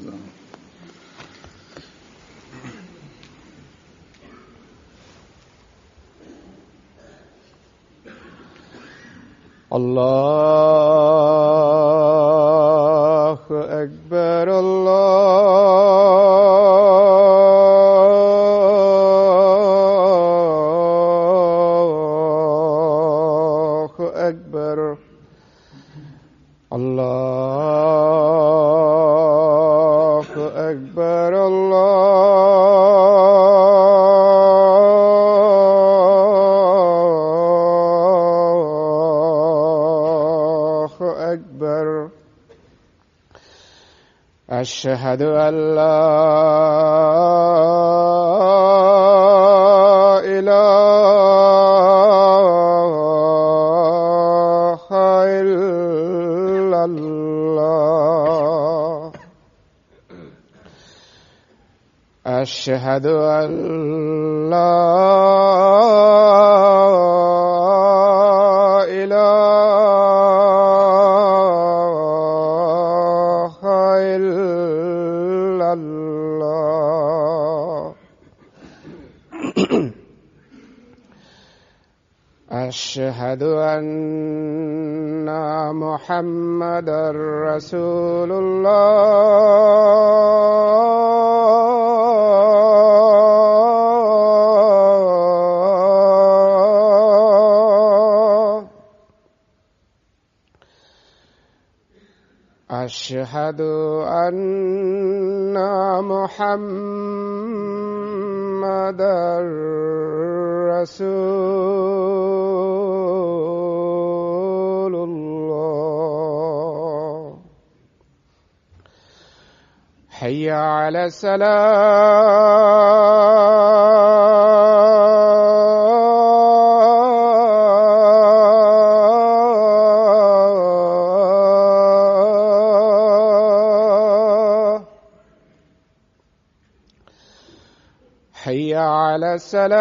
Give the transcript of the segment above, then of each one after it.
السلام. الله أكبر الله أكبر الله أكبر الله أكبر. أشهد أن لا إله إلا الله. أشهد أن لا إله إلا الله. أشهد أن محمدا رسول الله. أشهد أن محمدا رسول الله. حي على الصلاة. حي على الصلاة.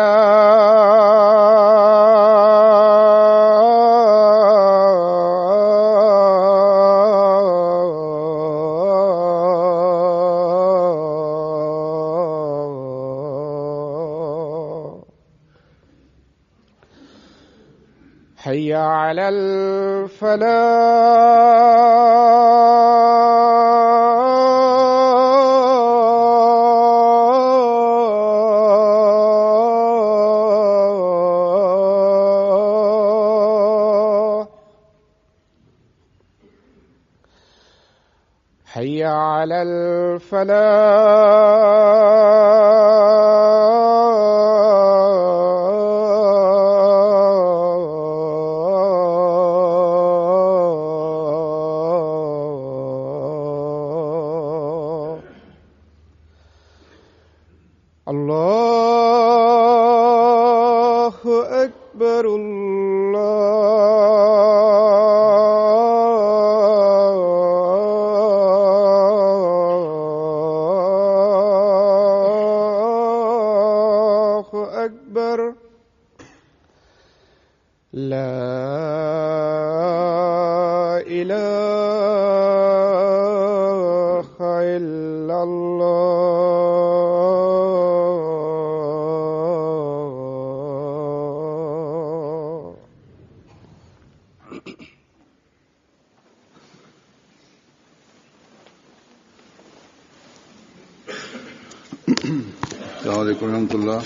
حي على الفلاح. حي على الفلاح. الله أكبر الله أكبر. لا إله إلا الله. السلام عليكم ورحمة الله.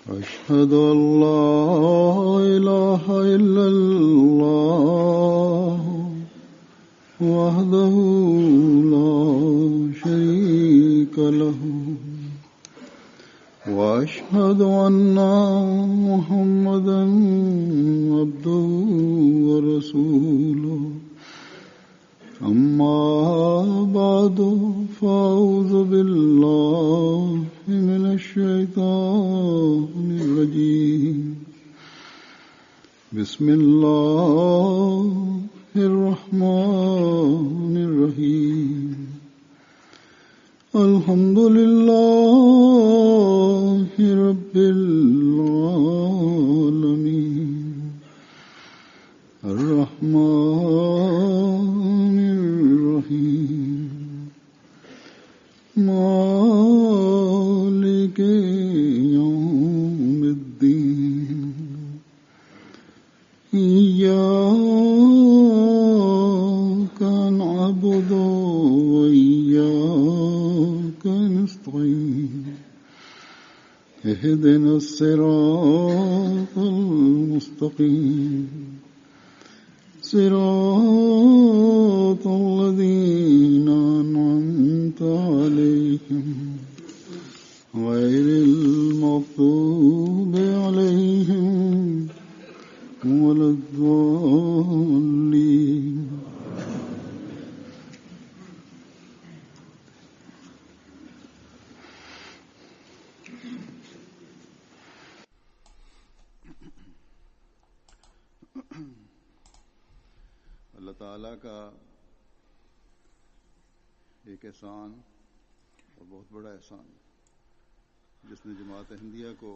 أشهد أن لا إله إلا الله وحده لا شريك له وأشهد أن محمدا عبده ورسوله. أما بعد فأعوذ بالله من الشيطان الرجيم. بسم الله الرحمن الرحيم. الحمد لله رب العالمين اهدنا الصراط المستقيم صراط الذين أنعمت عليهم غير المغضوب عليهم ولا الضالين. اللہ تعالیٰ کا ایک احسان اور بہت بڑا احسان جس نے جماعت احمدیہ کو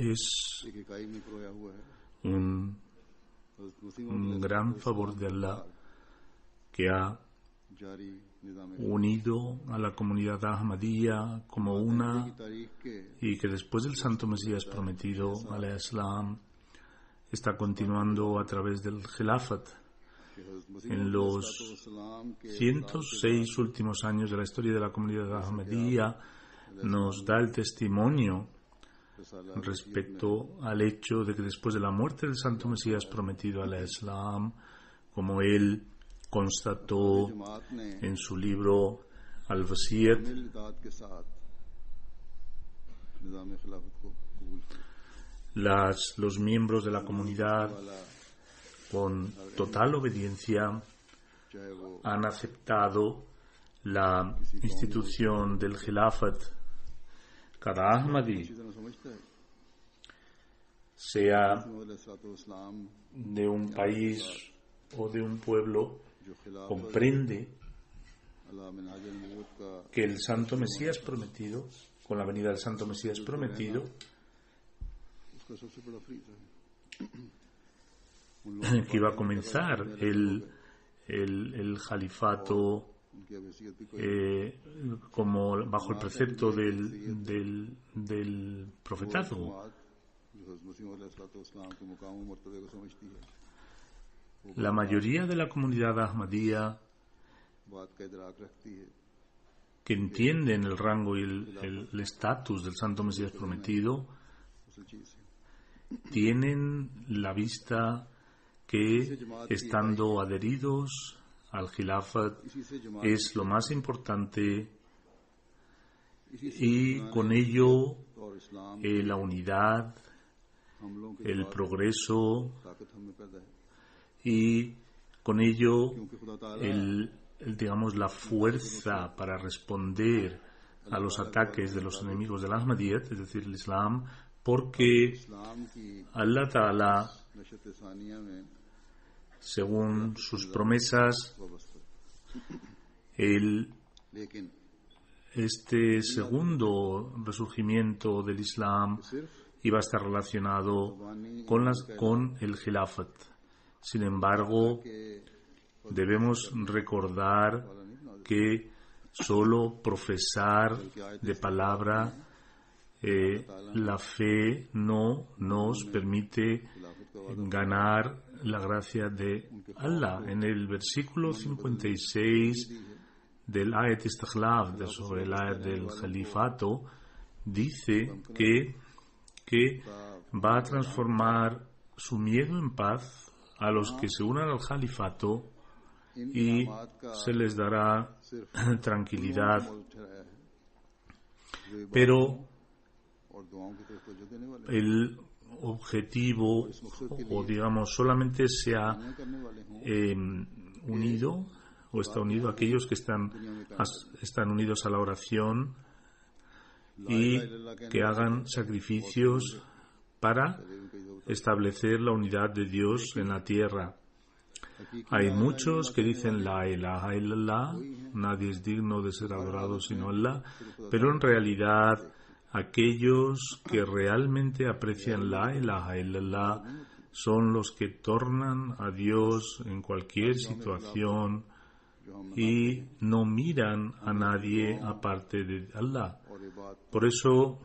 Es ایک اکائی میں پرویا ہوا ہے. un حضرت مسیح موعود gran favor de Allah que ha جاری نظام unido a la comunidad Ahmadiyya como una کی تاریخ کے y que después del Santo Mesías prometido, alayhi salam, está continuando a través del Khilafat. کہ حضرت مسیح En موعود los السلام کے 106 últimos años de la historia de la comunidad Ahmadiyya nos da el testimonio respecto al hecho de que después de la muerte del Santo Mesías prometido alayhi salam, como él constató جماعت نے en su libro Al-Wasiyat, کامل اطاعت کے ساتھ نظام خلافت کو قبول کیا. los miembros de la comunidad con total obediencia چاہے وہ han aceptado la institución del Khilafat. Cada Ahmadi, چیزیں نہ سمجھتا ہے sea علیہ السلام de un país o de un pueblo, جو خلاف comprende اللہ منہاج النبوت کا que el Santo Mesías prometido, con la venida del Santo Mesías prometido, اس کا سب سے بڑا فریضہ ہے. que iba a comenzar el califato ان کی اب حیثیت بھی کوئی como bajo el precepto del profetazgo. جماعت جو حضرت مسیح علیہ السلام کے مقام و مرتبے کو سمجھتی ہے La mayoría de la comunidad Ahmadiyya بات کا ادراک رکھتی ہے que entienden el rango y el estatus del Santo Mesías prometido اصل چیز ہے. tienen la vista que estando adheridos al Khilafat اسی سے جماعت es lo más importante اسی سے y con ello اور اسلام la unidad, حملوں کے el progreso طاقت ہم میں پیدا ہے y con ello کیونکہ خدا تعالیٰ digamos la fuerza para responder a los ataques de los enemigos del Ahmadiyyat, es decir, el Islam, porque اسلام کی Allah Ta'ala, نشت ثانیہ میں según sus promesas, وابستہ. لیکن este segundo resurgimiento del Islam صرف iba a estar relacionado con el Khilafat. Sin embargo, کہ debemos recordar que solo profesar de palabra la fe no nos permite ganar la gracia de Allah. En el versículo 56 del Ayat Istikhlaf, sobre el Ayat del Khalifato, dice que va a transformar su miedo en paz a los que se unan al Khalifato y se les dará tranquilidad, pero اور دعاؤں کی طرف توجہ دینے والے el objetivo, o digamos, solamente se ha کرنے والے ہوں unido o está unido a aquellos que están unidos a la oración y que hagan sacrificios para establecer la unidad de Dios en la tierra. Hay muchos que dicen la ilaha illallah, nadie es digno de ser adorado sino Allah, pero en realidad aquellos que realmente aprecian la ilaha illallah son los que tornan a Dios en cualquier situación y no miran a nadie aparte de Allah. Por eso,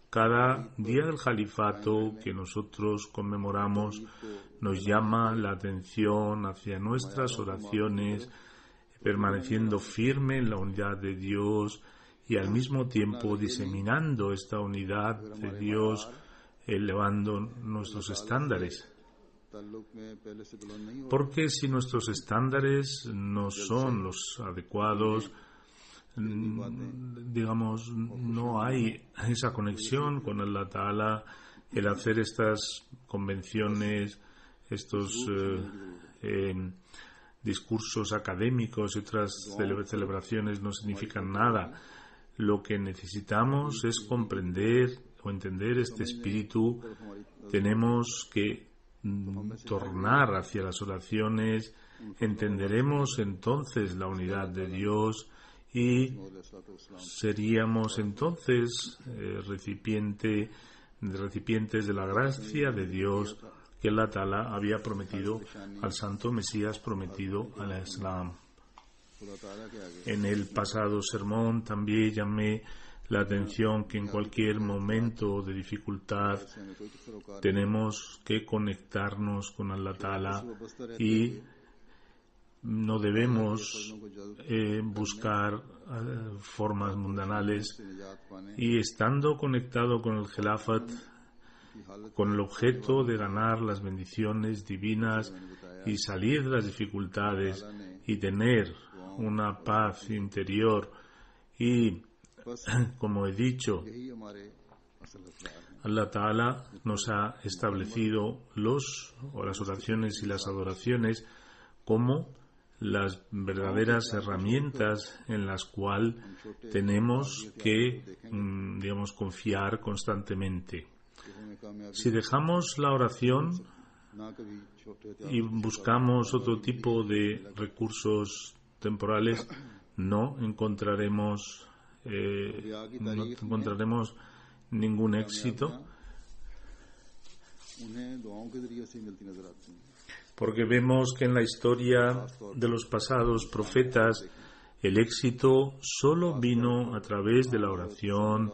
cada día del califato que nosotros conmemoramos nos llama la atención hacia nuestras oraciones, permaneciendo firme en la unidad de Dios y al mismo tiempo diseminando esta unidad de Dios, elevando nuestros estándares. Porque si nuestros estándares no son los adecuados, digamos, no hay esa conexión con Allah Ta'ala, el hacer estas convenciones, estos discursos académicos y otras celebraciones no significan nada. Lo que necesitamos es comprender o entender este espíritu. Tenemos que tornar hacia las oraciones, entenderemos entonces la unidad de Dios y seríamos entonces recipientes de la gracia de Dios que Allah Ta'ala había prometido al santo Mesías prometido al Islam. En el pasado sermón también llamé la atención que en cualquier momento de dificultad tenemos que conectarnos con Allah Ta'ala y no debemos buscar formas mundanales, y estando conectado con el Khilafat, con el objeto de ganar las bendiciones divinas y salir de las dificultades y tener una paz interior. Y como he dicho, Allah Ta'ala nos ha establecido las oraciones y las adoraciones como las verdaderas herramientas en las cuales tenemos que, digamos, confiar constantemente. Si dejamos la oración y buscamos otro tipo de recursos temporales, no encontraremos ningún éxito, porque vemos que en la historia de los pasados profetas el éxito solo vino a través de la oración,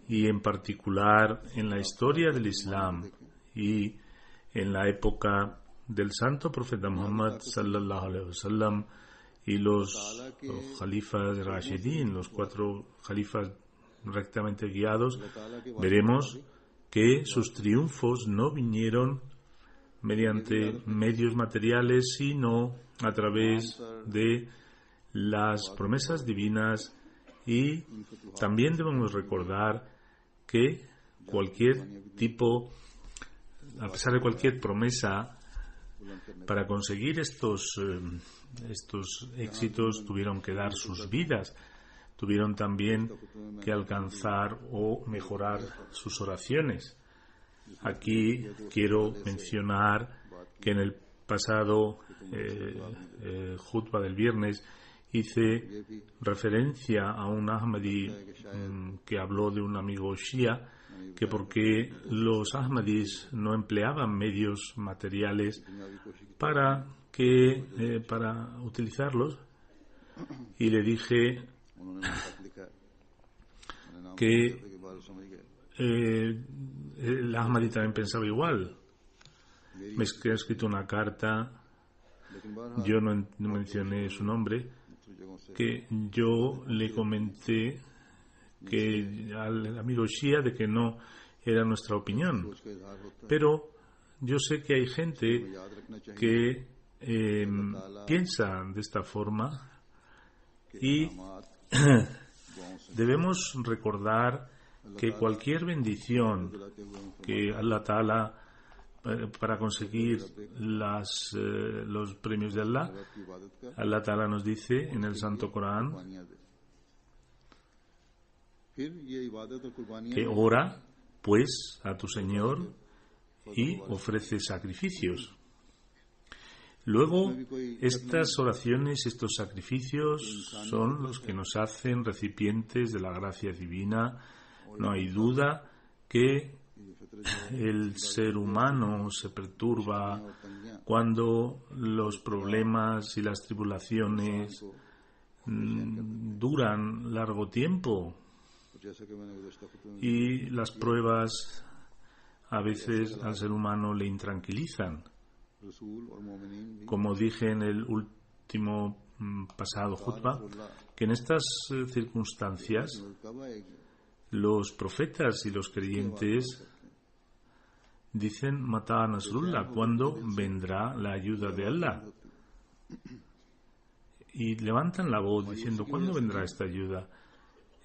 y en particular en la historia del Islam y en la época del santo profeta Muhammad sallallahu alaihi wasallam y los Khalifas Rashidin, los 4 Khalifas rectamente guiados, veremos que sus triunfos no vinieron mediante medios materiales, sino a través de las promesas divinas. Y también debemos recordar que a pesar de cualquier promesa, para conseguir estos éxitos tuvieron que dar sus vidas, tuvieron también que alcanzar o mejorar sus oraciones. Aquí quiero mencionar que en el pasado Jutba del viernes hice referencia a un Ahmadi que habló de un amigo Shia, que porque los Ahmadis no empleaban medios materiales para utilizarlos, y le dije que el Ahmadi también pensaba igual. Me ha escrito una carta, yo no mencioné su nombre, que yo le comenté que al amigo Shia de que no era nuestra opinión, pero yo sé que hay gente que piensa de esta forma, y debemos recordar que cualquier bendición que Allah Ta'ala, para conseguir los premios de Allah, Allah Ta'ala nos dice en el Santo Corán que ora pues a tu Señor y ofrece sacrificios. Luego, estas oraciones, estos sacrificios son los que nos hacen recipientes de la gracia divina. No hay duda que el ser humano se perturba cuando los problemas y las tribulaciones duran largo tiempo, y las pruebas a veces al ser humano le intranquilizan. Como dije en el último pasado khutbah, que en estas circunstancias los profetas y los creyentes dicen Mata Nasrullah, ¿cuándo vendrá la ayuda de Allah? Y levantan la voz diciendo ¿cuándo vendrá esta ayuda?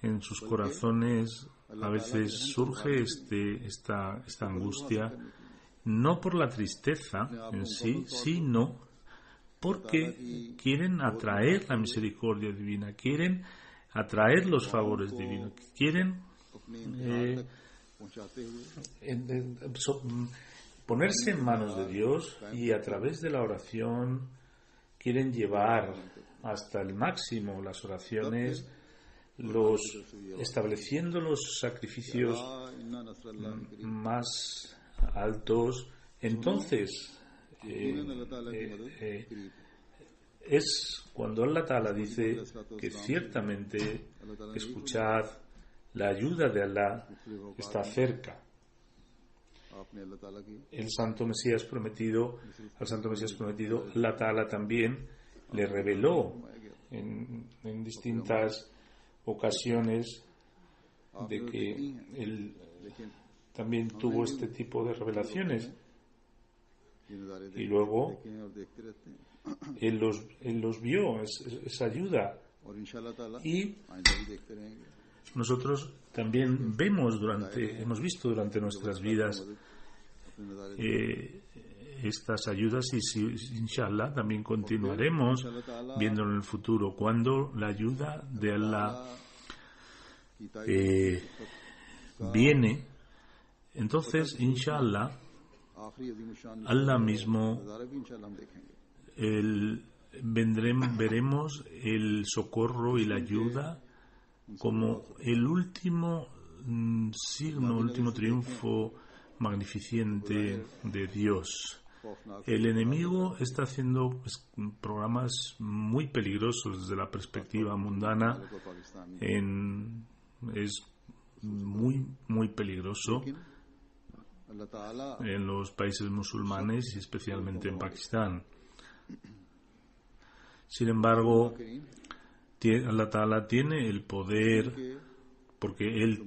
En sus corazones a veces surge esta angustia, no por la tristeza en sí, sino porque quieren atraer la misericordia divina, quieren atraer los favores divinos, quieren ponerse en manos de Dios y a través de la oración quieren llevar hasta el máximo las oraciones, estableciendo los sacrificios más altos. Entonces es cuando Allah Ta'ala dice que ciertamente escuchad, la ayuda de Allah está cerca. Al Santo Mesías prometido, Allah Ta'ala también le reveló en distintas ocasiones de que él también tuvo este tipo de revelaciones, y luego él los vio, esa ayuda, y nosotros también hemos visto durante nuestras vidas estas ayudas, y inshallah también continuaremos viendo en el futuro cuando la ayuda de Allah viene. Entonces inshallah Allah mismo veremos el socorro y la ayuda como el último signo, último triunfo magnificente de Dios. El enemigo está haciendo programas muy peligrosos desde la perspectiva mundana. Es muy, muy peligroso en los países musulmanes y especialmente en Pakistán. Sin embargo, Allah Ta'ala tiene el poder, porque Él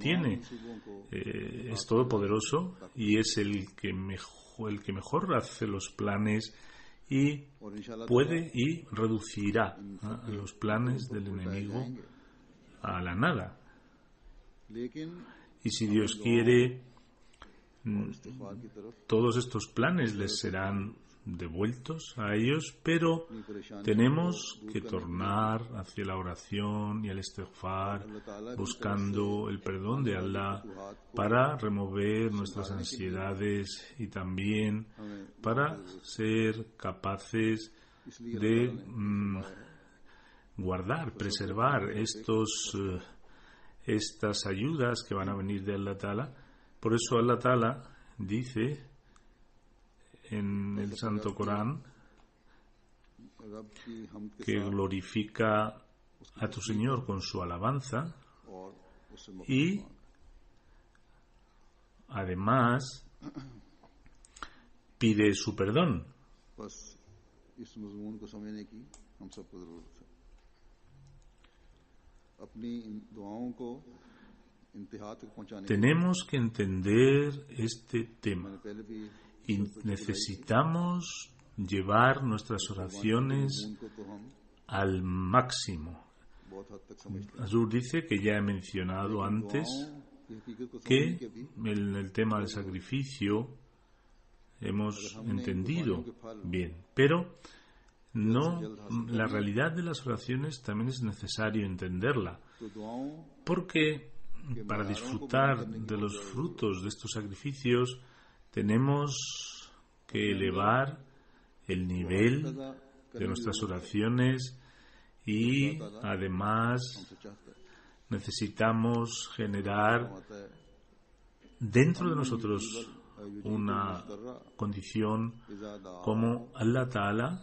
es todopoderoso y es el que mejor hace los planes, y puede y reducirá los planes del enemigo a la nada. Y si Dios quiere, todos estos planes les serán devueltos a ellos, pero tenemos que tornar hacia la oración y el istighfar, buscando el perdón de Allah para remover nuestras ansiedades y también para ser capaces de preservar estas ayudas que van a venir de Allah Ta'ala. Por eso Allah Ta'ala dice en el Santo Corán que glorifica a tu Señor con su alabanza y además pide su perdón. Tenemos que entender este tema y necesitamos llevar nuestras oraciones al máximo. Azur dice que ya he mencionado antes que en el tema del sacrificio hemos entendido bien, pero la realidad de las oraciones también es necesario entenderla, porque para disfrutar de los frutos de estos sacrificios tenemos que elevar el nivel de nuestras oraciones, y además necesitamos generar dentro de nosotros una condición como Allah Ta'ala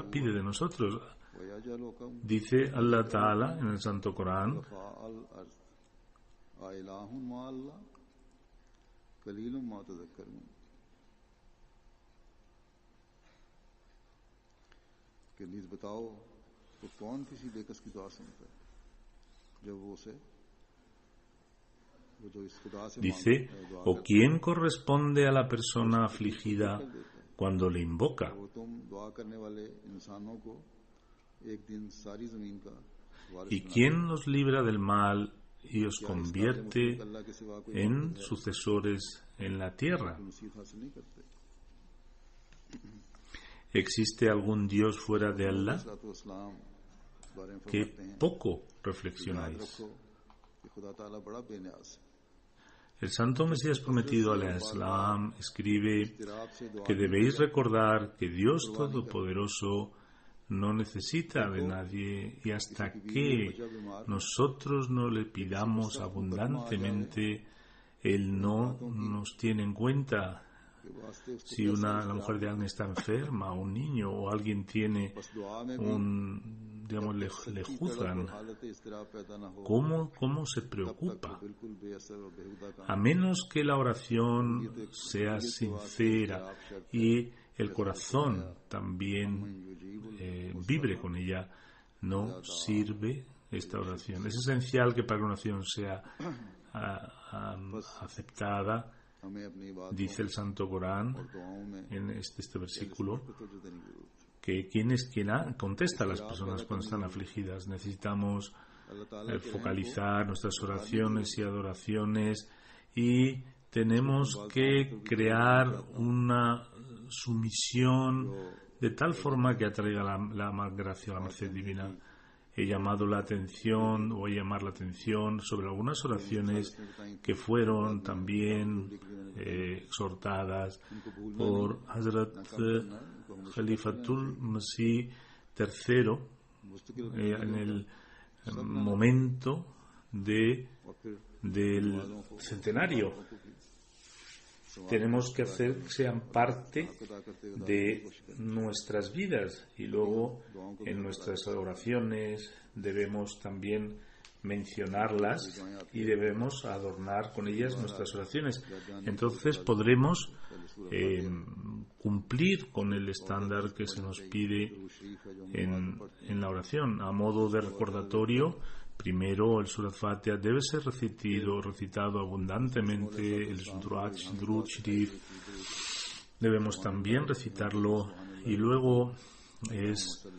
pide de nosotros. Dice Allah Ta'ala en el Santo Corán: तो कौन किसी बेकस की दुआ सुनता है जब वो उसे वो जो इस खुदा से Dice, ¿o quién corresponde a la persona afligida cuando le invoca? वो तुम दुआ करने वाले इंसानों को एक दिन सारी जमीन का ¿Y quién los libra del mal y os convierte अल्लाह के सिवा कोई en sucesores en la tierra? नसीहत हासिल नहीं करते। ¿Existe algún Dios fuera de Allah? सलाम बारे में Que फरमाते हैं poco याद reflexionáis. रखो कि खुदा ताला बड़ा बेनियाज है। El Santo Mesías prometido al Islam escribe इराब से दुआ que debéis recordar que Dios Todopoderoso no necesita de nadie y hasta que nosotros no le pidamos abundantemente, Él no nos tiene en cuenta. के वास्ते उसको Si la mujer de alguien está enferma, un niño o alguien tiene बस दुआ में digamos, le juzgan, हालत इस्तराब पैदा ना हो ¿cómo se preocupa? बिल्कुल बेअसर और बेहुदा काम A menos que la oración sea sincera y el corazón también vibre con ella, no sirve esta oración. Es esencial que para que una oración sea aceptada, हमें अपनी बात dice el Santo Corán दुआओं में en este versículo, तवज्जो देने की जरूरत है। que quien contesta a las personas cuando están afligidas. Necesitamos अल्लाह ताला focalizar nuestras oraciones y adoraciones y tenemos que crear una sumisión de tal forma que atraiga la gracia, la merced divina. He llamado la atención, o he llamar la atención sobre algunas oraciones que fueron también exhortadas por Hazrat Khalifatul Masih III en el momento del centenario. Tenemos que hacer que sean parte de nuestras vidas y luego en nuestras oraciones debemos también mencionarlas y debemos adornar con ellas nuestras oraciones. Entonces podremos cumplir con el estándar que se nos pide en la oración. A modo de recordatorio, primero el Surat Fatiha debe ser recitado abundantemente, el Durud Sharif debemos también recitarlo, y luego es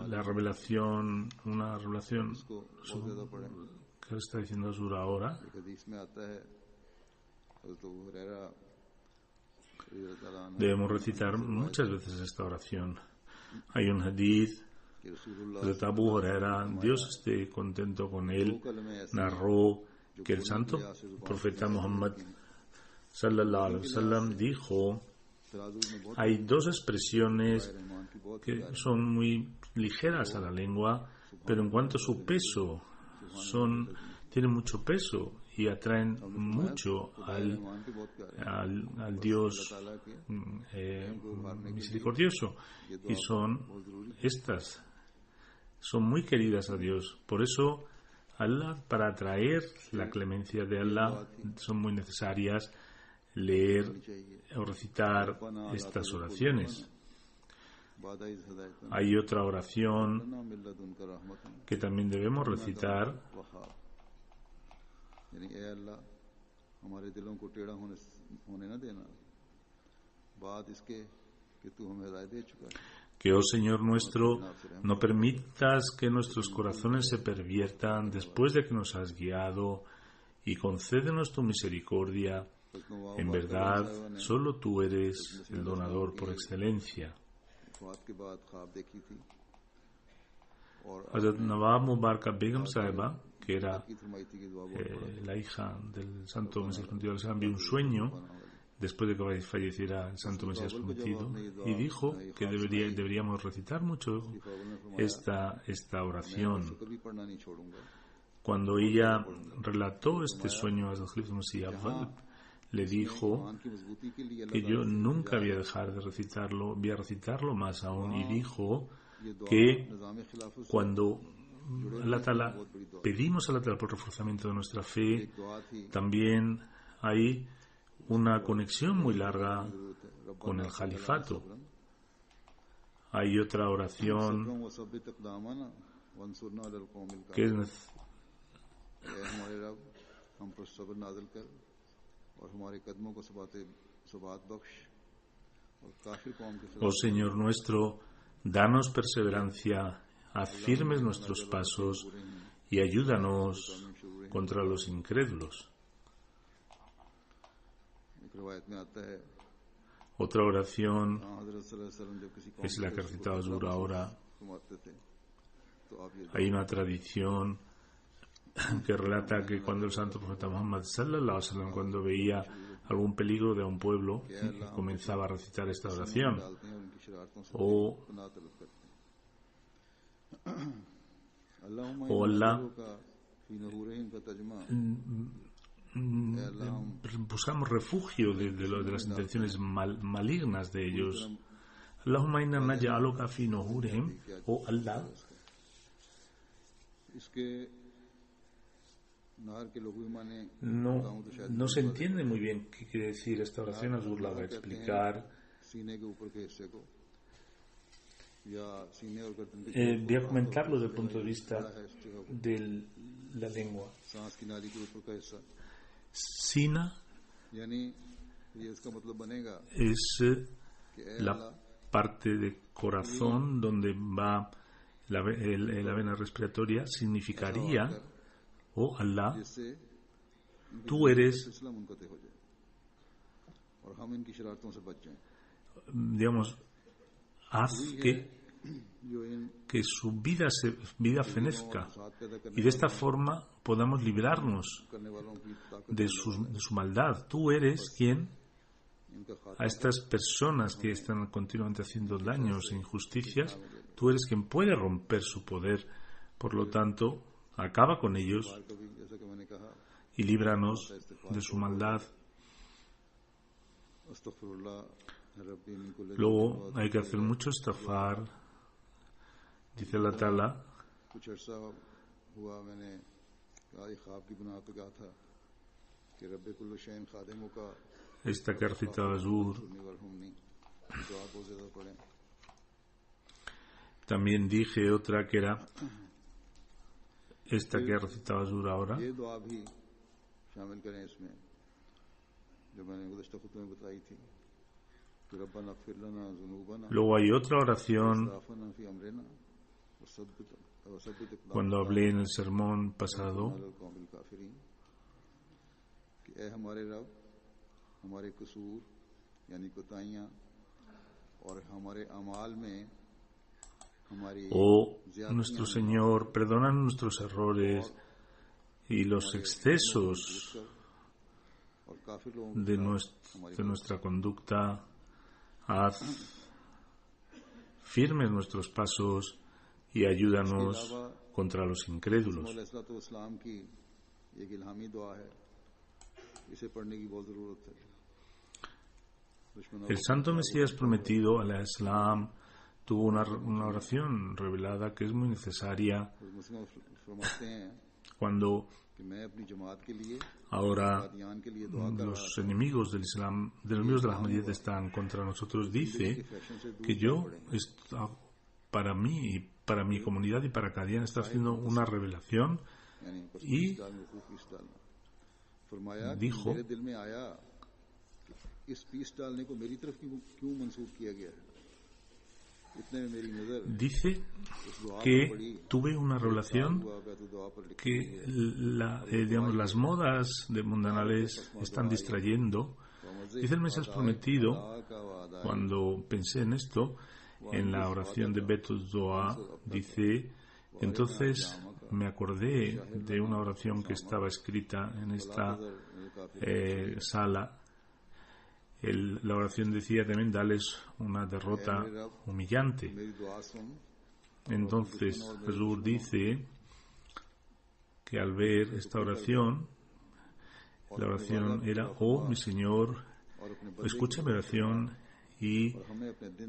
la revelación, una revelación que está diciendo Sura ahora. Debemos recitar muchas veces esta oración. Hay un hadith de Abu Huraira, Dios esté contento con él, narró que el santo profeta Muhammad sallallahu alaihi wasallam dijo: hay dos expresiones que son muy ligeras a la lengua, pero en cuanto a su peso tienen mucho peso y atraen mucho al Dios misericordioso, y son muy queridas a Dios. Por eso para atraer la clemencia de Allah son muy necesarias leer o recitar estas oraciones. Hay otra oración que también debemos recitar, que, oh Señor nuestro, no permitas que nuestros corazones se perviertan después de que nos has guiado, y concédenos tu misericordia. En verdad, solo tú eres el donador por excelencia. Hazrat Nawab Mubarak Begum Sahiba, que era la hija del Santo Mesías Prometido, vio un sueño después de que falleciera el Santo Mesías Prometido, y dijo que deberíamos recitar mucho esta oración. Cuando ella relató este sueño a Hazrat Masih Awwal, le dijo que yo nunca voy a dejar de recitarlo, voy a recitarlo más aún, y dijo que cuando pedimos a Allah Ta'ala por reforzamiento de nuestra fe, también hay una conexión muy larga con el califato. Hay otra oración सकरम व सब्बित अक़दामना वंसुरना अलल कौमिल que काफिरीन। es ए हमारे रब, हम पर सब्र नाज़िल कर और हमारे कदमों को सबात बख्श और काफिर कौम के Oh Señor nuestro, danos perseverancia, haz firmes nuestros pasos y ayúdanos contra los incrédulos. एक रिवायत में आता है Otra oración हज़रत सल्लल्लाहु अलैहि वसल्लम जब किसी कौम es la que ha recitado Azur ahora. फरमाते थे तो आप ये Hay una tradición que relata que cuando el santo profeta Muhammad sallallahu alaihi wasallam, cuando veía algún peligro de un pueblo, comenzaba a recitar esta oración. डालते हैं और उनकी शरारतों से O, पनाह तलब करते हैं। अल्लाहुम्मा o Allah, का फी नहूरिहिम का तर्जुमा buscamos refugio de las intenciones malignas de ellos. Allahumma inna naj'aluka fi nuhurihim, o Allah, इसके नहर के लोगों माने no se entiende muy bien qué quiere decir esta oración. Azur la va a explicar. सीने के ऊपर के हिस्से को या सीने और गर्दन के Voy a comentarlo desde el punto de vista de la lengua. सांस की नाली के ऊपर का हिस्सा, Sina यानी ये इसका मतलब बनेगा es कि ए la अल्लाह parte de corazón donde va la vena respiratoria. Significaría, oh Allah, जिससे tú eres, सिलसिला मुनक़ते हो जाए और हम इनकी शरारतों से बच जाएं, digamos, haz जो इन que su vida fenezca, साथ पैदा करने y de esta forma podamos librarnos करने वालों की ताकत de su maldad. Tú eres quien इनका a estas personas que están continuamente haciendo daños e injusticias, tú eres quien puede romper su poder. Por lo tanto, acaba con ellos खात्मा कभी जैसा कि मैंने कहा y líbranos de su maldad. अस्तगफिरुल्लाह रब्बी मिन कुल्लि Luego hay que hacer mucho istighfar. Dice Allah Ta'ala, कुछ अर्सा हुआ मैंने कहा ये ख्वाब की बुनियाद पे कहा था कि रब्बे कुल्लु शैइन खादिमों का esta que ha recitado Azur, निवरहुमनी दुआ बहुत ज्यादा पढ़ें। también dije otra que era esta que ha recitado Azur ahora. ये दुआ भी शामिल करें इसमें जो मैंने गुज़श्ता खुतबे में बताई थी कि रब्बना अग़फिर लना ज़ुनूबना Luego hay otra oración वसराफ़ना फ़ी अमरिना वसब्बित cuando hablé en el sermón pasado, अलल कौमिल काफ़िरीन कि ए हमारे रब, हमारे कसूर यानी कोताहियां और हमारे अमाल में हमारी oh nuestro Señor, perdona nuestros errores y los excesos और काफिर लोगों de nuestra conducta. Haz firmes nuestros pasos y ayúdanos contra los incrédulos. इस्लाम की एक इल्हामी दुआ है, इसे पढ़ने की बहुत जरूरत है। El santo Mesías prometido, al Islam, tuvo una oración revelada que es muy necesaria फरमाते हैं cuando कि मैं अपनी जमात के लिए ahora कादियान के लिए दुआ कर los enemigos del Islam, de los enemigos de la Ahmadiyyat están contra nosotros. Dice que yo, para mí y para mi comunidad y para Qadian, está haciendo una revelación y फरमाया कि dijo, मेरे दिल में आया कि इस पीस डालने को मेरी तरफ क्यों मंसूब किया गया है। इतने में मेरी नजर dice que tuve una revelación que digamos, las modas de mundanales están distrayendo. Dice el Mesías prometido, cuando pensé en esto, en la oración de Betul Doa, dice, entonces me acordé de una oración que estaba escrita en esta sala. La oración decía también, dales una derrota humillante. Entonces Jesús dice que al ver esta oración, la oración era, oh mi Señor, escucha mi oración y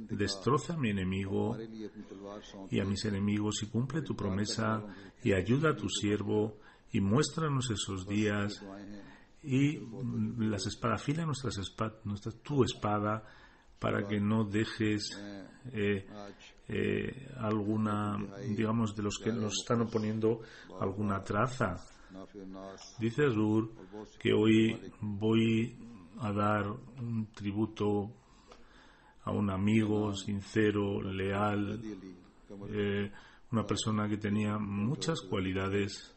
destroza a mi enemigo y a mis enemigos y cumple tu promesa y ayuda a tu siervo y muéstranos esos días y las espadas, afila tu espada para que no dejes alguna, digamos, de los que nos están oponiendo alguna traza. Dice Azur que hoy voy a dar un tributo a un amigo sincero, leal, una persona que tenía muchas cualidades,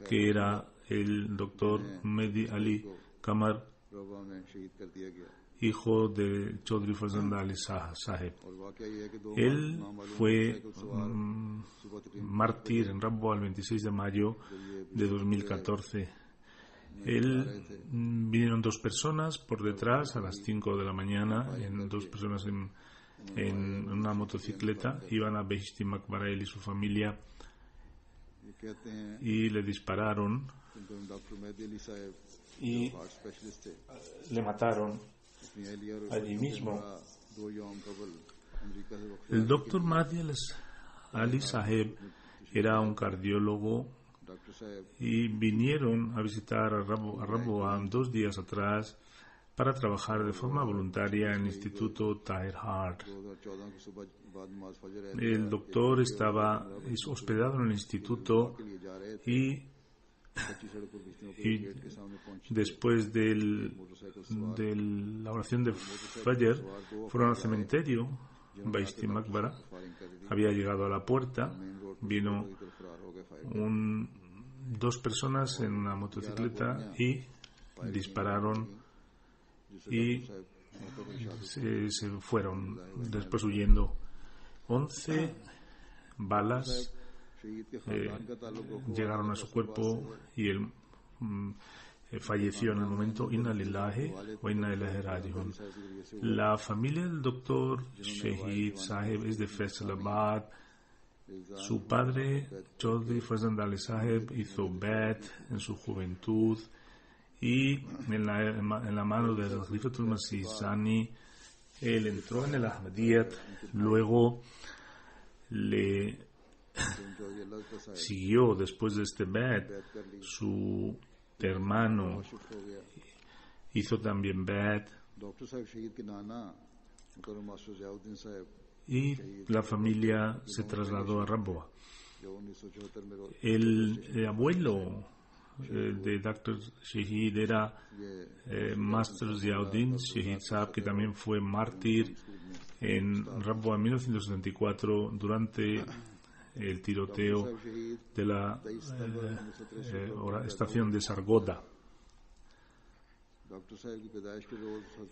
que era el doctor Mehdi Ali Qamar, hijo de Chaudhry Fazand Ali Saheb. Él fue mártir en Rabwa el 26 de mayo de 2014. Vinieron dos personas por detrás a las 5 de la mañana, dos personas en una motocicleta, iban a Behishti Maqbara, él y su familia, y le dispararon y le mataron allí mismo. El doctor Mehdi Ali Saheb era un cardiólogo y vinieron a visitar a Rabwa 2 días atrás para trabajar de forma voluntaria en el Instituto Tahir Hart. El doctor estaba hospedado en el instituto y después de la oración de Fajr fueron al cementerio Behishti Maqbara. Había llegado a la puerta, vino dos personas en una motocicleta y dispararon y se fueron después huyendo. 11 balas llegaron a su cuerpo y él falleció en el momento. Inna lillahi wa inna ilaihi raji'un. La familia del doctor Shahid Saheb es de Faisalabad. Su padre, Chaudhry Fazand Ali Saheb, hizo Bai'at en su juventud y en la mano de Khalifatul Masih Sani él entró en el Ahmadiyyat. Luego le siguió, después de este Bai'at, su hermano hizo también Bai'at y la familia se trasladó a Rabwa. El abuelo de Dr. Shahid era Master Ziauddin Shahid Saab, que también fue mártir en Rabwa en 1974 durante el tiroteo de la estación de Sargodha.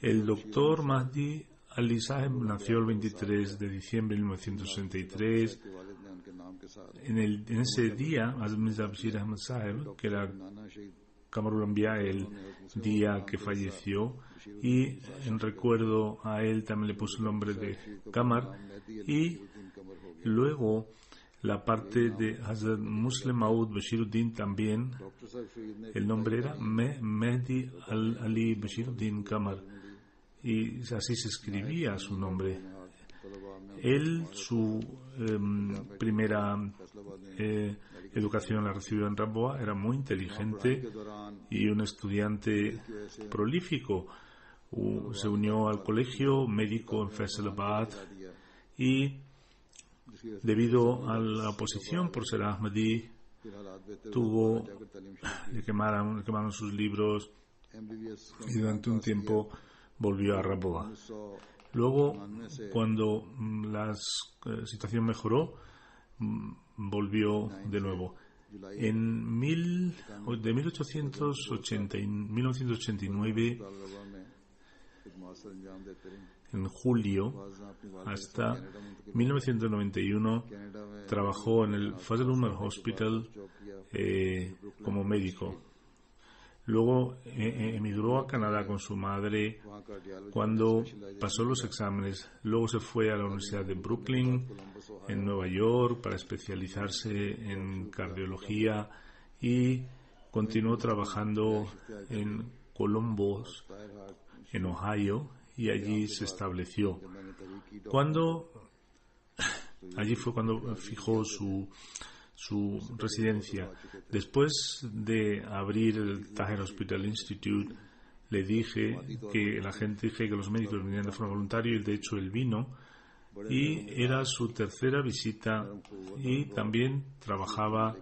El doctor Mehdi Ali Saheb nació el 23 de diciembre de 1963. En ese día, Mirza Bashir Ahmad Saheb, que era Qamarul Anbiya, el día que falleció, y en recuerdo a él también le puso el nombre de Qamar, y luego la parte de Hazrat Muslim Maud Bashiruddin también, el nombre era Mehdi Ali Bashiruddin Qamar, y así se escribía su nombre. Él, su primera educación la recibió en Rabwa, era muy inteligente y un estudiante prolífico. Se unió al colegio médico en Faisalabad y debido a la oposición por ser Ahmadi le quemaron sus libros y durante un tiempo volvió a Rabwa. Luego, cuando la situación mejoró, volvió de nuevo. De 1989, en julio, hasta 1991, trabajó en el Fazl Umar Hospital como médico. Luego emigró a Canadá con su madre cuando pasó los exámenes. Luego se fue a la Universidad de Brooklyn, en Nueva York, para especializarse en cardiología y continuó trabajando en Columbus, en Ohio, y allí se estableció. Allí fue cuando fijó su residencia. Después de abrir el Tahir Hospital Institute, le dije que la gente dije que los médicos venían de forma voluntaria y de hecho él vino y era su tercera visita y también trabajaba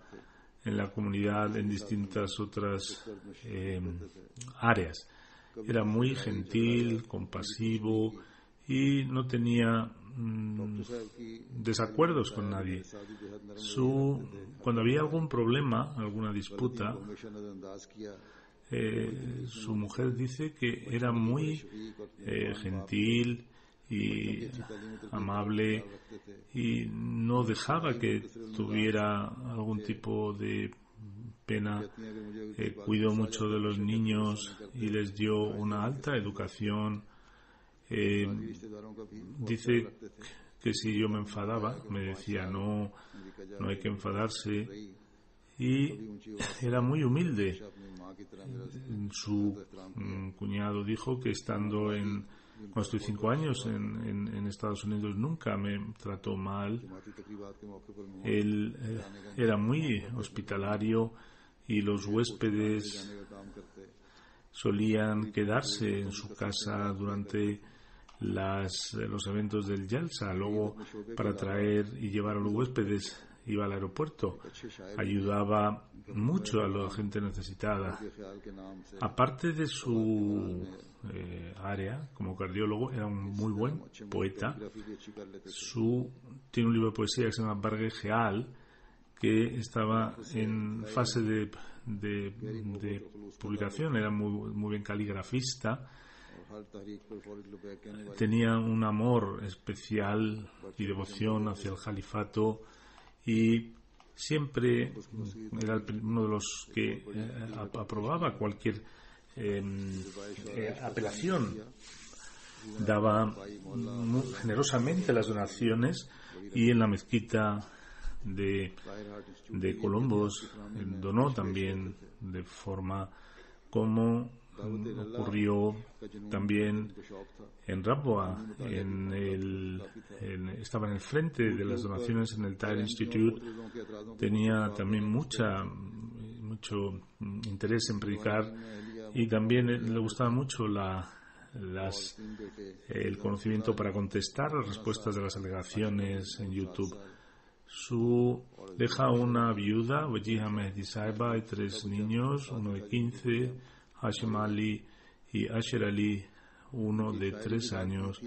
en la comunidad en distintas otras áreas. Era muy gentil, compasivo y no tenía desacuerdos con nadie. Cuando había algún problema, alguna disputa, su mujer dice que era muy gentil y amable y no dejaba que tuviera algún tipo de pena. Cuidó mucho de los niños y les dio una alta educación. Dice que si yo me enfadaba, me decía no hay que enfadarse, y era muy humilde. Su cuñado dijo que estando cuando estoy 5 años en Estados Unidos nunca me trató mal. Él era muy hospitalario y los huéspedes solían quedarse en su casa durante los eventos del Jalsa. Luego, para traer y llevar a los huéspedes, iba al aeropuerto. Ayudaba mucho a la gente necesitada. Aparte de su área como cardiólogo, era un muy buen poeta. Tiene un libro de poesía que se llama Barge Geal, que estaba en fase de publicación. Era muy bien caligrafista. Tenía un amor especial y devoción hacia el califato y siempre era uno de los que aprobaba cualquier apelación. Daba muy generosamente las donaciones y en la mezquita de Columbus donó también de forma como ocurrió también en Rabwa. Estaba en el frente de las donaciones en el Tahir Institute. Tenía también mucho interés en predicar y también le gustaba mucho el conocimiento para contestar las respuestas de las alegaciones en YouTube. Deja una viuda, Wajiha Mehdi Saiba, y 3 niños, uno de 15, Hashim Ali y Asher Ali, uno de 3 años,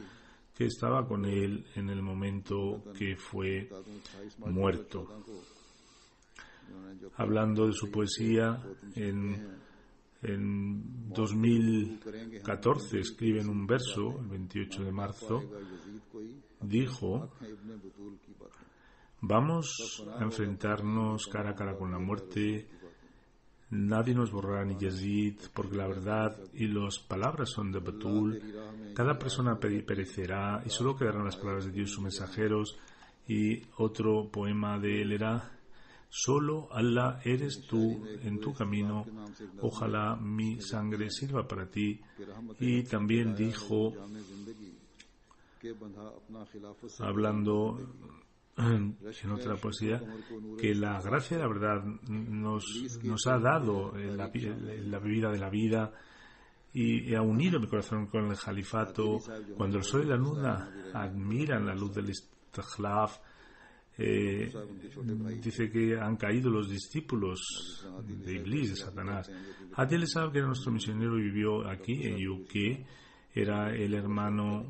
que estaba con él en el momento que fue muerto. Hablando de su poesía, en 2014 escribe en un verso, el 28 de marzo, dijo: vamos a enfrentarnos cara a cara con la muerte. Nadie nos borrará ni Yazid, porque la verdad y las palabras son de Batul. Cada persona perecerá y solo quedarán las palabras de Dios, sus mensajeros. Y otro poema de él era: solo Allah eres tú en tu camino, ojalá mi sangre sirva para ti. Y también dijo, hablando en otra poesía, que la gracia de la verdad nos ha dado la bebida de la vida y ha unido mi corazón con el califato. Cuando el sol y la luna admiran la luz del istighlaf, dice que han caído los discípulos de Iblis, de Satanás. Hadi sabe que era nuestro misionero y vivió aquí en UK. Era el hermano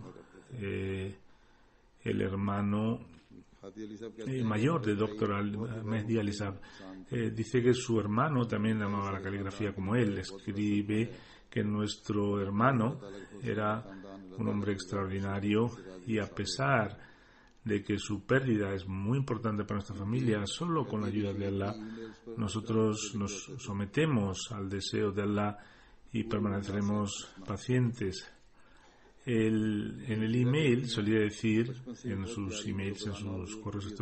mayor de Dr. Mehdi Alisab. Dice que su hermano también amaba la caligrafía como él. Escribe que nuestro hermano era un hombre extraordinario y a pesar de que su pérdida es muy importante para nuestra familia, solo con la ayuda de Allah nosotros nos sometemos al deseo de Allah y permaneceremos pacientes. En el email solía decir, en sus emails, en sus correos,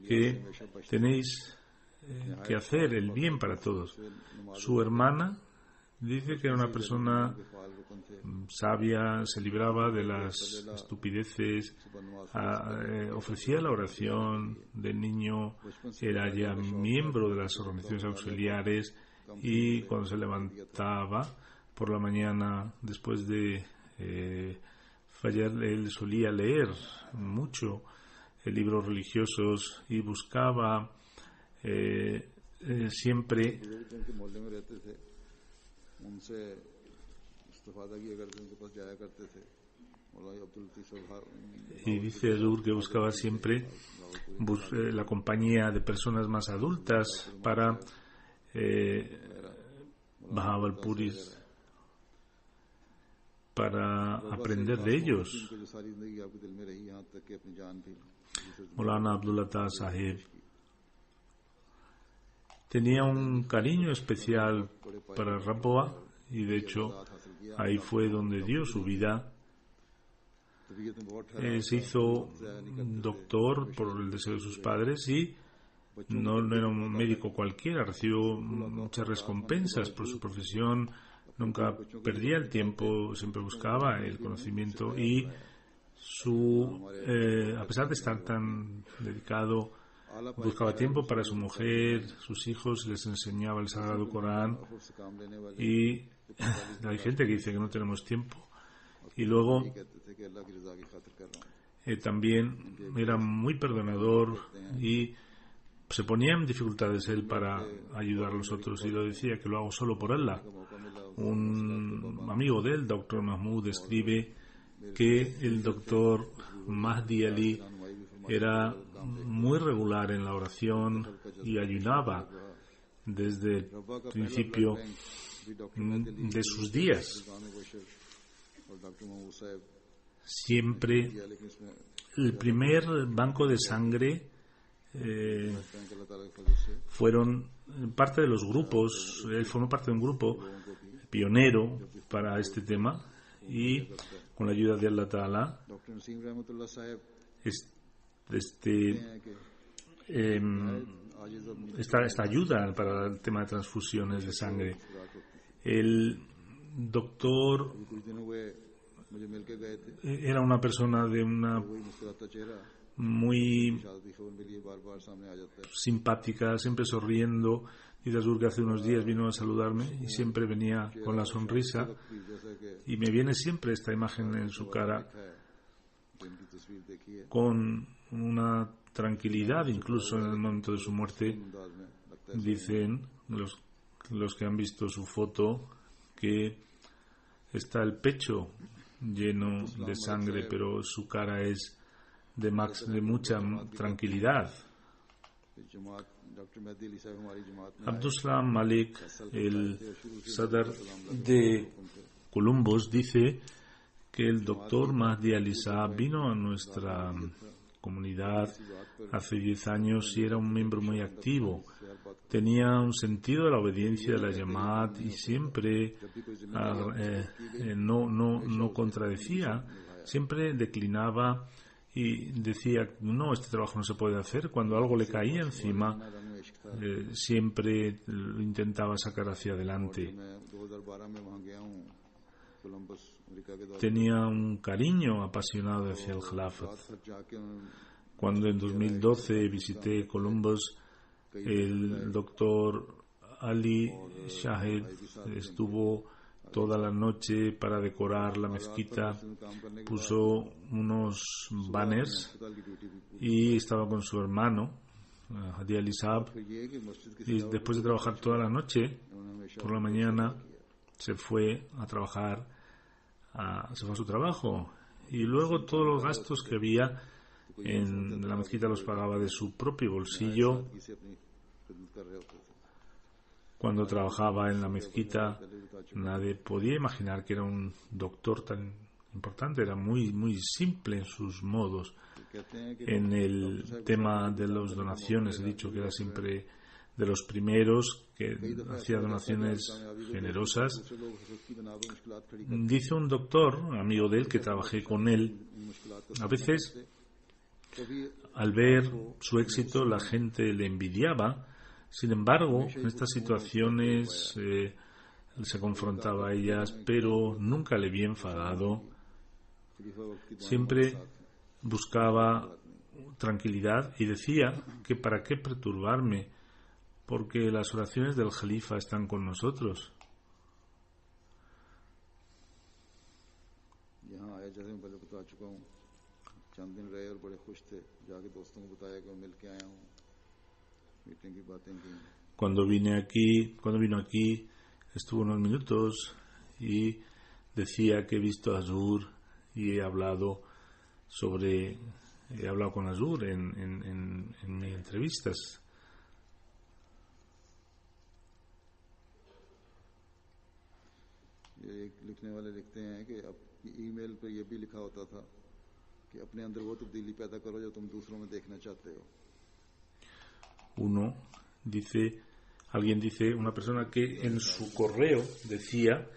que tenéis que hacer el bien para todos. Su hermana dice que era una persona sabia, se libraba de las estupideces, ofrecía la oración del niño, era ya miembro de las organizaciones auxiliares y cuando se levantaba por la mañana después de fallar. Él solía leer mucho libros religiosos y buscaba siempre y dice Azur que buscaba siempre la compañía de personas más adultas para Bahawalpuris, para aprender de ellos. Maulana Abdullah Taha Sahib tenía un cariño especial para Rabwa y de hecho ahí fue donde dio su vida. Se hizo doctor por el deseo de sus padres y no era un médico cualquiera, recibió muchas recompensas por su profesión, nunca perdía el tiempo, siempre buscaba el conocimiento y a pesar de estar tan dedicado, buscaba tiempo para su mujer, sus hijos, les enseñaba el Sagrado Corán. Y hay gente que dice que no tenemos tiempo. Y luego también era muy perdonador y se ponía en dificultades él para ayudar a los otros y lo decía que lo hago solo por Allah. Un amigo de él, Dr. Mahmoud, escribe que el Dr. Mahdi Ali era muy regular en la oración y ayunaba desde el principio de sus días. Siempre el primer banco de sangre fueron parte de los grupos. Él formó parte de un grupo pionero para este tema y con la ayuda de Allah Ta'ala esta ayuda para el tema de transfusiones de sangre. El doctor era una persona de una muy simpática, siempre sonriendo. Dice Azur que hace unos días vino a saludarme y siempre venía con la sonrisa y me viene siempre esta imagen en su cara con una tranquilidad, incluso en el momento de su muerte. Dicen los que han visto su foto que está el pecho lleno de sangre, pero su cara es de mucha tranquilidad. Abdussalam Malik, el Sadr de Columbus, dice que el doctor Mahdi Ali Sahib vino a nuestra comunidad hace 10 años y era un miembro muy activo. Tenía un sentido de la obediencia de la Jamaat y siempre no contradecía, siempre declinaba y decía, no, este trabajo no se puede hacer. Cuando algo le caía encima, siempre lo intentaba sacar hacia adelante. Tenía un cariño apasionado hacia el Khilafat. Cuando en 2012 visité Columbus, el doctor Ali Shahid estuvo toda la noche para decorar la mezquita, puso unos banners y estaba con su hermano Hadi Ali Saab, y después de trabajar toda la noche, por la mañana se fue a trabajar, se fue a su trabajo y luego todos los gastos que había en la mezquita los pagaba de su propio bolsillo. Cuando trabajaba en la mezquita, nadie podía imaginar que era un doctor tan importante. Era muy, muy simple en sus modos. En el tema de las donaciones, he dicho que era siempre de los primeros que hacía donaciones generosas. Dice un doctor, amigo de él, que trabajé con él, a veces, al ver su éxito, la gente le envidiaba. Sin embargo, en estas situaciones se confrontaba a ellas, pero nunca le vi enfadado. Siempre buscaba tranquilidad y decía que para qué perturbarme, porque las oraciones del Jalifa están con nosotros. जैसे मैं पहले बता चुका हूँ चंद दिन रहे और बड़े खुश थे जाके दोस्तों को बताया कि मैं मिल के आया हूँ मीटिंग की बातें की Cuando vino aquí, estuvo unos minutos y decía que he visto a Azur y he hablado con Azur en mis entrevistas. ये एक लिखने वाले लिखते हैं कि अब ईमेल पर यह भी लिखा होता था कि अपने अंदर वो तब्दीली पैदा करो जो तुम दूसरों में देखना चाहते हो. Alguien dice, una persona que en su correo decía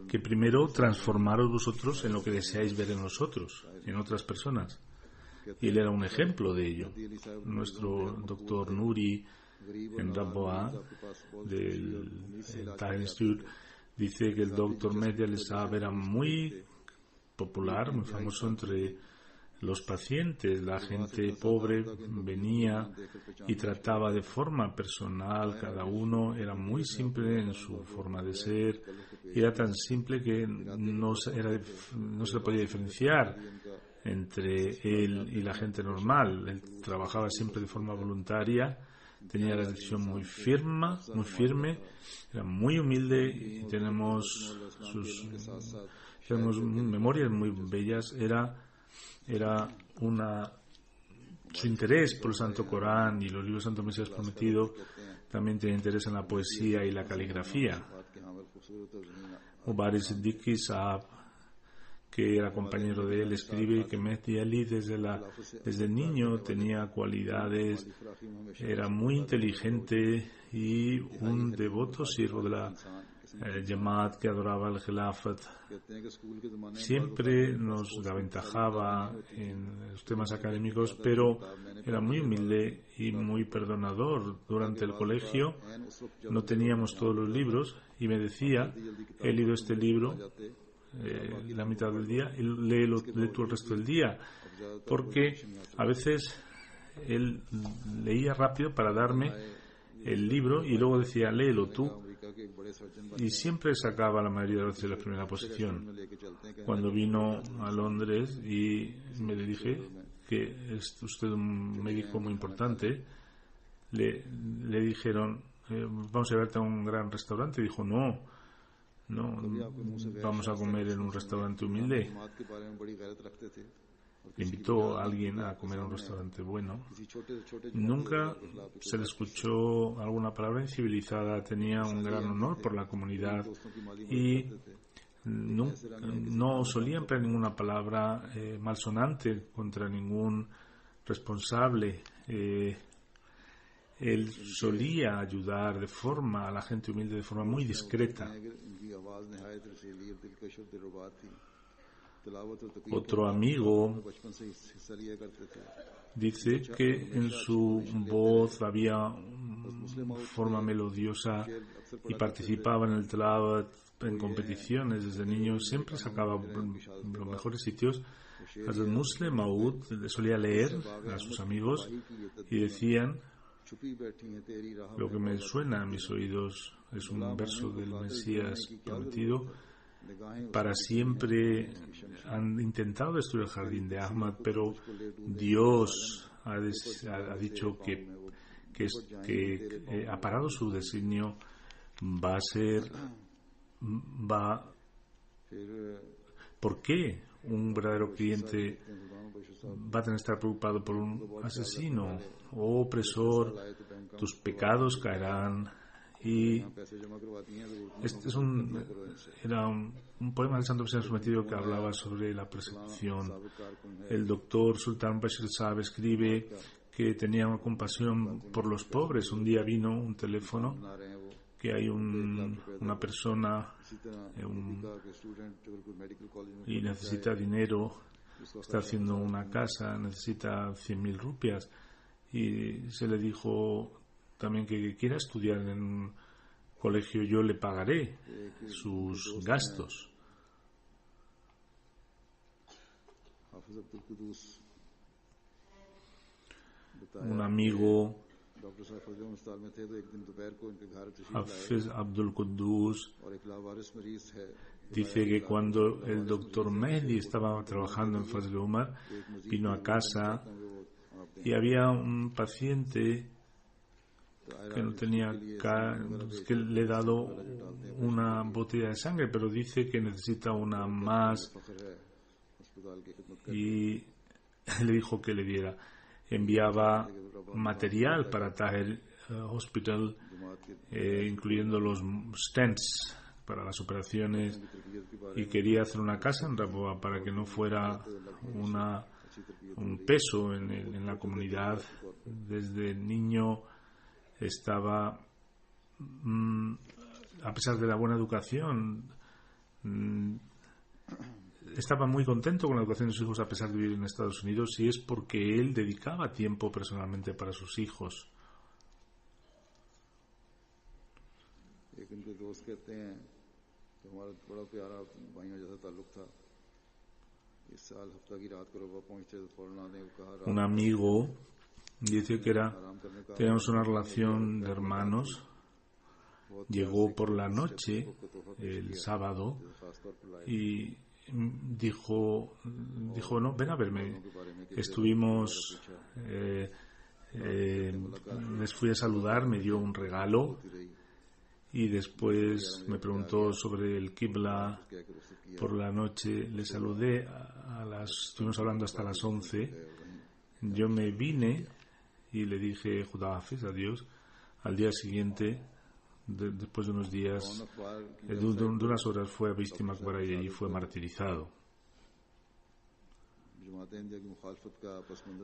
que primero transformaros vosotros en lo que deseáis ver en nosotros, en otras personas. Y él era un ejemplo de ello. Nuestro doctor Nuri en Rabboa del Tahir Institute dice que el doctor Mehdi al-Saab era muy popular, muy famoso entre los pacientes. La gente pobre venía y trataba de forma personal, cada uno era muy simple en su forma de ser, y era tan simple que no se le podía diferenciar entre él y la gente normal. Él trabajaba siempre de forma voluntaria, tenía la decisión muy firme, era muy humilde y tenemos memorias muy bellas. Su interés por el Santo Corán y los libros Santo Mesías Prometido, también tenía interés en la poesía y la caligrafía. Mubarak Siddiqui Saab, que era compañero de él, escribe que Mehdi Ali desde niño tenía cualidades, era muy inteligente y un devoto siervo de la Jamaat que adoraba el Khilafat. Siempre nos aventajaba en los temas académicos, pero era muy humilde y muy perdonador. Durante el colegio no teníamos todos los libros y me decía, he leído este libro la mitad del día y lee tú el resto del día, porque a veces él leía rápido para darme el libro y luego decía, léelo tú, y siempre sacaba la mayoría de las veces la primera posición. Cuando vino a Londres y me le dije que es usted un médico muy importante, le dijeron, vamos a llevarte a un gran restaurante, y dijo, no, vamos a comer en un restaurante humilde. Invitó a alguien a comer en un restaurante bueno. Nunca se le escuchó alguna palabra incivilizada, tenía un gran honor por la comunidad y no solía emplear ninguna palabra malsonante contra ningún responsable. Él solía ayudar a la gente humilde de forma muy discreta. Otro amigo dice que en su voz había una forma melodiosa y participaba en el tilawat, en competiciones desde niño, siempre sacaba los mejores sitios. Hazrat Musleh Maud solía leer a sus amigos y decían, lo que me suena a mis oídos es un verso del Mesías Prometido: para siempre han intentado destruir el jardín de Ahmad, pero Dios ha dicho que ha parado su designio. ¿Por qué un verdadero cliente va a tener que estar preocupado por un asesino o opresor? Tus pecados caerán. Y este era un poema del Santo Mesías Prometido que hablaba sobre la persecución. El doctor Sultan Bashir Saab escribe que tenía una compasión por los pobres. Un día vino un teléfono que hay una persona y necesita dinero, está haciendo una casa, necesita 100.000 rupias, y se le dijo también que quiera estudiar en un colegio, yo le pagaré sus gastos. Un amigo, Hafiz Abdul Quddus, Dice que cuando el doctor Mehdi estaba trabajando en Fazl Umar, vino a casa y había un paciente que no tenía que le he dado una botella de sangre, pero dice que necesita una más y le dijo que le diera. Enviaba material para Tahir Hospital, incluyendo los stents para las operaciones, y quería hacer una casa en Raboa para que no fuera un peso en la comunidad. Desde niño estaba, a pesar de la buena educación, estaba muy contento con la educación de sus hijos a pesar de vivir en Estados Unidos, y es porque él dedicaba tiempo personalmente para sus hijos. Un amigo dice que teníamos una relación de hermanos. Llegó por la noche el sábado y dijo, no, ven a verme. Estuvimos, les fui a saludar, me dio un regalo y después me preguntó sobre el Qibla. Por la noche le saludé, estuvimos hablando hasta las 11. Yo me vine y le dije Judá Hafiz, adiós. Al día siguiente, después de unos días, de unas horas, fue a Bishti Maqbara y allí fue martirizado.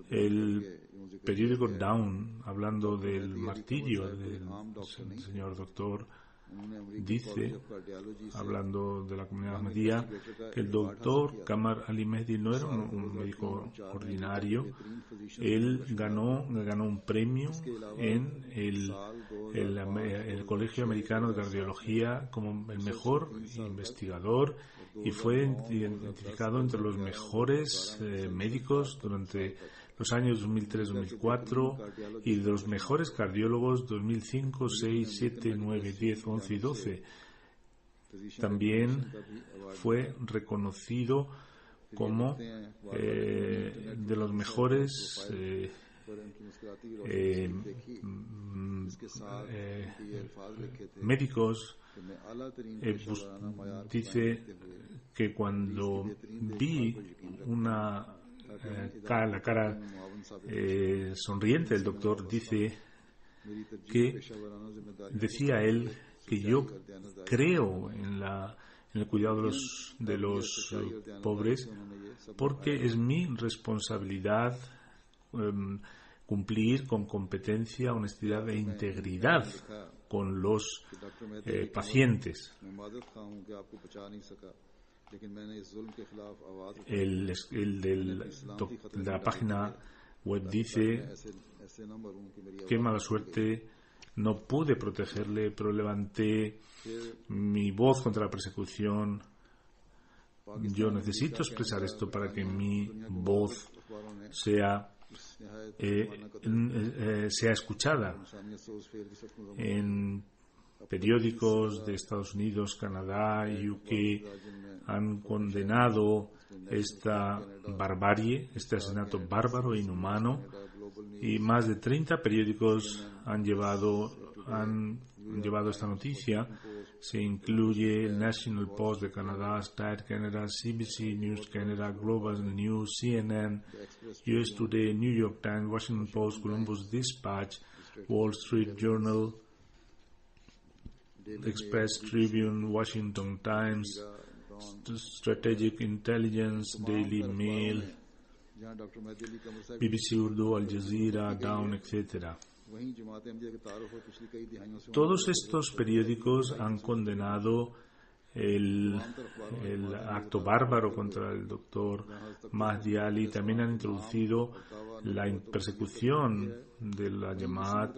El periódico Dawn, hablando del martirio del señor doctor, dice, hablando de la comunidad Ahmadía, que el doctor Qamar Ali Mehdi no era un médico ordinario. Él ganó un premio en el Colegio Americano de Cardiología como el mejor investigador y fue identificado entre los mejores médicos durante los años 2003-2004 y de los mejores cardiólogos 2005, 6, 7, 9, 10, 11 y 12. También fue reconocido como de los mejores médicos. Dice que cuando vi la cara sonriente del doctor, dice que decía él que yo creo en el cuidado de los pobres porque es mi responsabilidad cumplir con competencia, honestidad e integridad con los pacientes. De la página web dice qué mala suerte, no pude protegerle, pero levanté mi voz contra la persecución. Yo necesito expresar esto para que mi voz sea escuchada. En periódicos de Estados Unidos, Canadá y UK han condenado esta barbarie, este asesinato bárbaro e inhumano, y más de 30 periódicos han llevado esta noticia. Se incluye el National Post de Canadá, Star Canada, CBC News Canada, Global News, CNN, US Today, New York Times, Washington Post, Columbus Dispatch, Wall Street Journal, Express Tribune, Washington Times, Strategic Intelligence, Daily Mail, BBC Urdu, Al Jazeera, Dawn, etc. Todos estos periódicos han condenado el acto bárbaro contra el doctor Mahdi Ali. También han introducido la persecución de la Jamaat,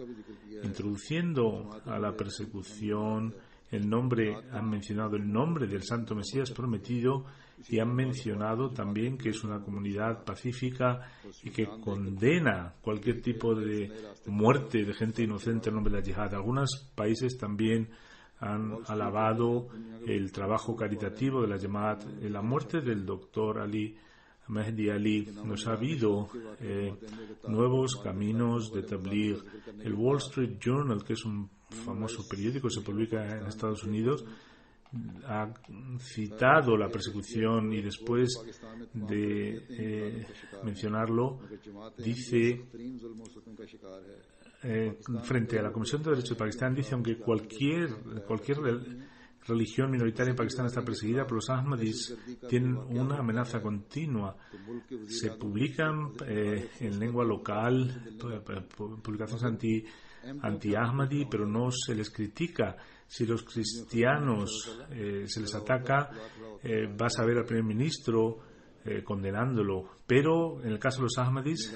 introduciendo a la persecución han mencionado el nombre del Santo Mesías prometido y han mencionado también que es una comunidad pacífica y que condena cualquier tipo de muerte de gente inocente en nombre de la yihad. Algunos países también han alabado el trabajo caritativo de la Jamaat. La muerte del doctor Ali Mehdi Ali nos ha habido nuevos caminos de tabligh. El Wall Street Journal, que es un famoso periódico que se publica en Estados Unidos, ha citado la persecución y después de mencionarlo dice frente a la Comisión de Derechos de Pakistán, dice: aunque cualquier religión minoritaria en Pakistán está perseguida, pero los Ahmadis tienen una amenaza continua. Se publican en lengua local publicaciones anti-Ahmadi, pero no se les critica. Si los cristianos se les ataca, vas a ver al primer ministro condenándolo. Pero en el caso de los Ahmadis,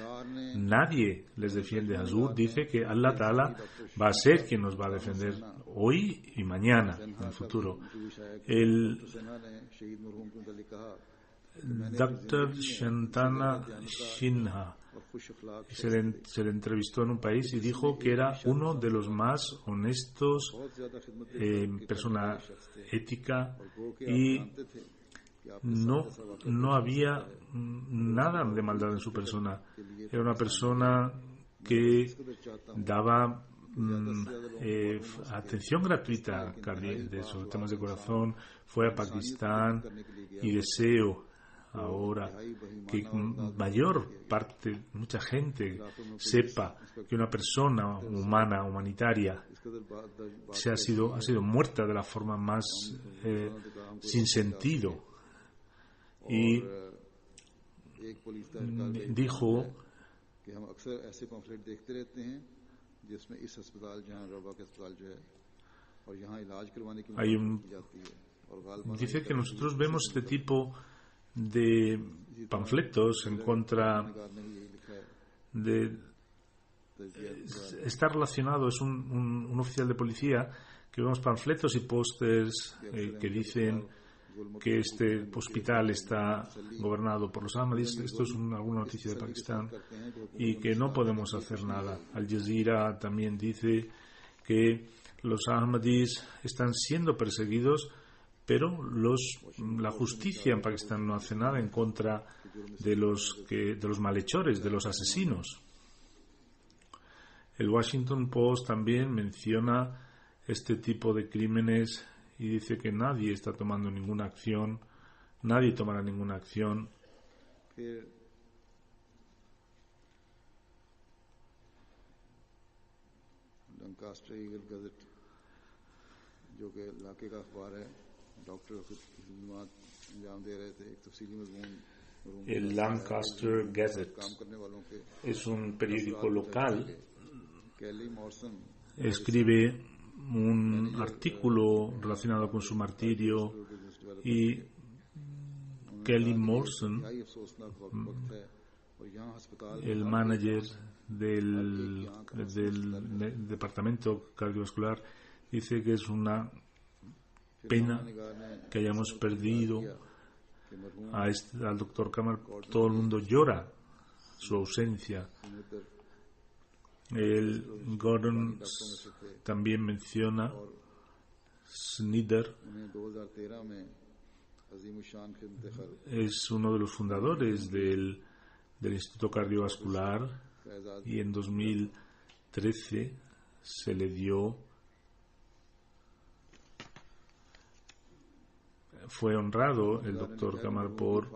nadie les defiende. Hazur dice que Allah Ta'ala va a ser quien nos va a defender hoy y mañana, en el futuro. El Dr. Shantana Sinha se le entrevistó en un país y dijo que era uno de los más honestos, persona ética, y no había nada de maldad en su persona. Era una persona que daba atención gratuita sobre temas de corazón. Fue a Pakistán y deseo ahora que mucha gente sepa que una persona humana, humanitaria, ha sido muerta de la forma más sin sentido. Y dijo: dice que nosotros vemos este tipo de panfletos en contra de está relacionado, es un oficial de policía, que vemos panfletos y pósters que dicen que este hospital está gobernado por los Ahmadis. Esto es alguna noticia de Pakistán, y que no podemos hacer nada. Al Jazeera también dice que los Ahmadis están siendo perseguidos, pero la justicia en Pakistán no hace nada en contra de los malhechores, de los asesinos. El Washington Post también menciona este tipo de crímenes y dice que nadie está tomando ninguna acción, nadie tomará ninguna acción. Lancaster Eagle Gazette, जो कि इलाके का अखबार है, डॉक्टर खिदमत अंजाम दे रहे थे, एक तफसीली मजमून. El Lancaster Gazette es un periódico local. Escribe un artículo relacionado con su martirio, y Kelly Morrison, el manager del departamento cardiovascular, dice que es una pena que hayamos perdido al doctor Kamar. Todo el mundo llora su ausencia. El Gordon también menciona Snyder, es uno de los fundadores del Instituto Cardiovascular, y en 2013 se le fue honrado el doctor Kamar por